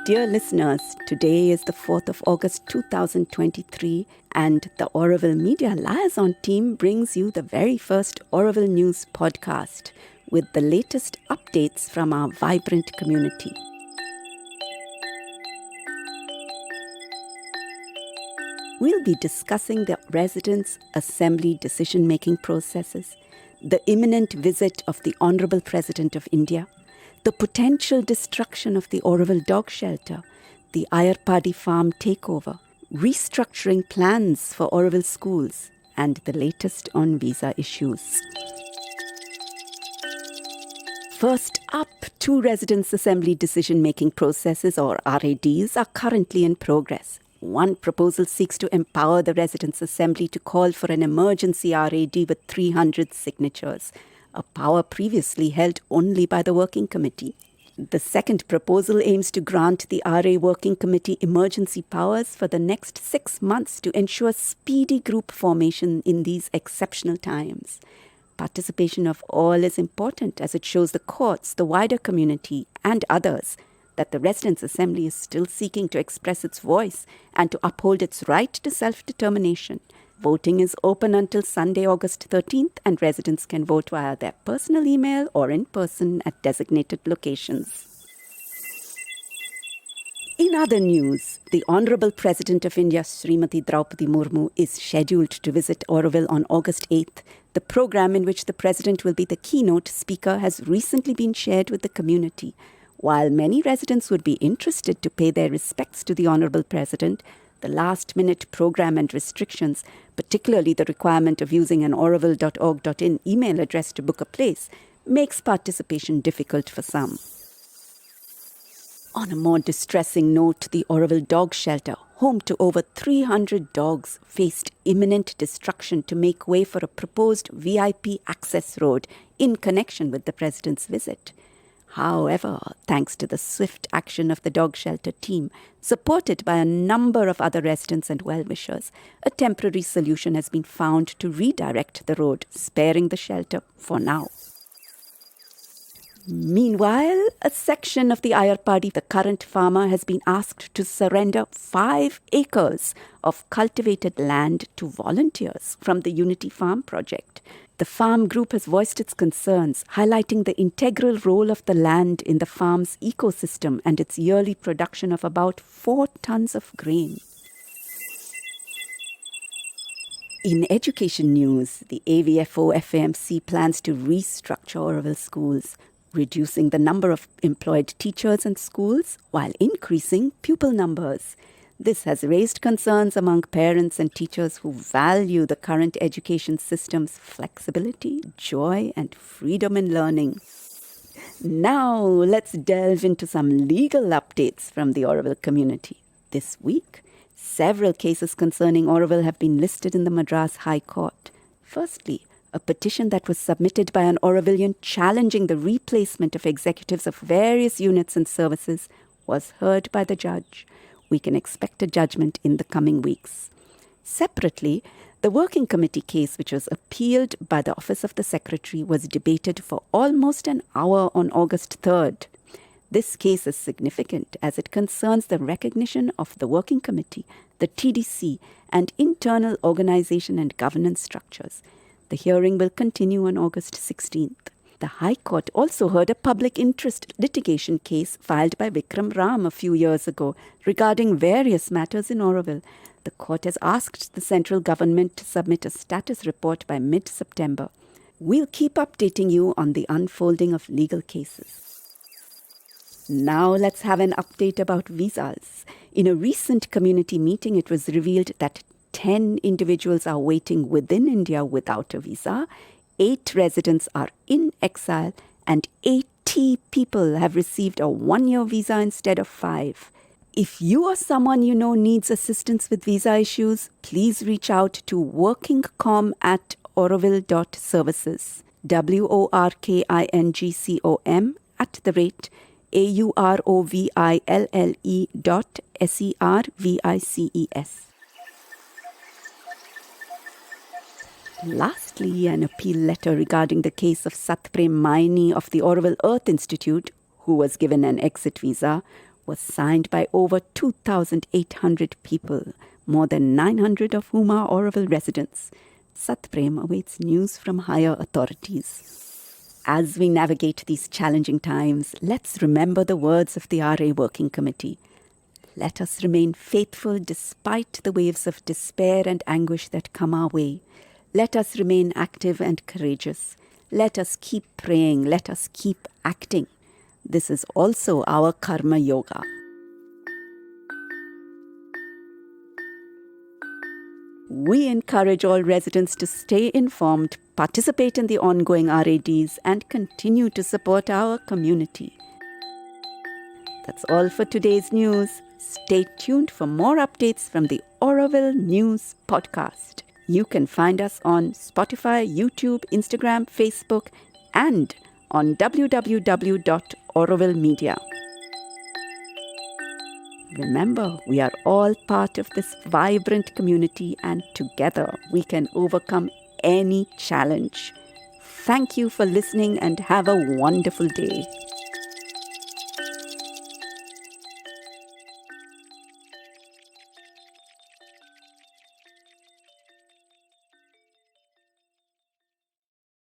Dear listeners, today is the 4th of August 2023 and the Auroville Media Liaison team brings you the very first Auroville News Podcast with the latest updates from our vibrant community. We'll be discussing the residents' assembly decision-making processes, the imminent visit of the Hon'ble President of India, the potential destruction of the Auroville Dog Shelter, the Ayarpadi Farm takeover, restructuring plans for Auroville Schools, and the latest on visa issues. First up, 2 residents' assembly decision-making processes, or RADs, are currently in progress. One proposal seeks to empower the residents' assembly to call for an emergency RAD with 300 signatures, a power previously held only by the Working Committee. The second proposal aims to grant the RA Working Committee emergency powers for the next 6 months to ensure speedy group formation in these exceptional times. Participation of all is important as it shows the courts, the wider community, and others that the Residents' Assembly is still seeking to express its voice and to uphold its right to self-determination. Voting is open until Sunday, August 13th, and residents can vote via their personal email or in person at designated locations. In other news, the Auroville President of India, Srimati Draupadi Murmu, is scheduled to visit Auroville on August 8th. The program in which the President will be the keynote speaker has recently been shared with the community. While many residents would be interested to pay their respects to the Honourable President, the last-minute program and restrictions, particularly the requirement of using an auroville.org.in email address to book a place, makes participation difficult for some. On a more distressing note, the Auroville Dog Shelter, home to over 300 dogs, faced imminent destruction to make way for a proposed VIP access road in connection with the President's visit. However, thanks to the swift action of the dog shelter team, supported by a number of other residents and well-wishers, a temporary solution has been found to redirect the road, sparing the shelter for now. Meanwhile, a section of the Ayarpadi, the current farmer, has been asked to surrender 5 acres of cultivated land to volunteers from the Unity Farm project. The farm group has voiced its concerns, highlighting the integral role of the land in the farm's ecosystem and its yearly production of about 4 tons of grain. In education news, the AVFO-FAMC plans to restructure Auroville Schools, reducing the number of employed teachers in schools while increasing pupil numbers. This has raised concerns among parents and teachers who value the current education system's flexibility, joy, and freedom in learning. Now, let's delve into some legal updates from the Auroville community. This week, several cases concerning Auroville have been listed in the Madras High Court. Firstly, a petition that was submitted by an Aurovilian challenging the replacement of executives of various units and services was heard by the judge. We can expect a judgment in the coming weeks. Separately, the Working Committee case, which was appealed by the Office of the Secretary, was debated for almost an hour on August 3rd. This case is significant as it concerns the recognition of the Working Committee, the TDC, and internal organization and governance structures. The hearing will continue on August 16th. The High Court also heard a public interest litigation case filed by Vikram Ram a few years ago regarding various matters in Auroville. The court has asked the central government to submit a status report by mid-September. We'll keep updating you on the unfolding of legal cases. Now let's have an update about visas. In a recent community meeting, it was revealed that 10 individuals are waiting within India without a visa. 8 residents are in exile and 80 people have received a 1-year visa instead of 5. If you or someone you know needs assistance with visa issues, please reach out to workingcom@auroville.services, workingcom@auroville.services. Lastly, an appeal letter regarding the case of Satprem Maini of the Auroville Earth Institute, who was given an exit visa, was signed by over 2,800 people, more than 900 of whom are Auroville residents. Satprem awaits news from higher authorities. As we navigate these challenging times, let's remember the words of the RA Working Committee. Let us remain faithful despite the waves of despair and anguish that come our way. Let us remain active and courageous. Let us keep praying. Let us keep acting. This is also our karma yoga. We encourage all residents to stay informed, participate in the ongoing RADs, and continue to support our community. That's all for today's news. Stay tuned for more updates from the Auroville News Podcast. You can find us on Spotify, YouTube, Instagram, Facebook, and on www.aurovillemedia. Remember, we are all part of this vibrant community, and together we can overcome any challenge. Thank you for listening and have a wonderful day.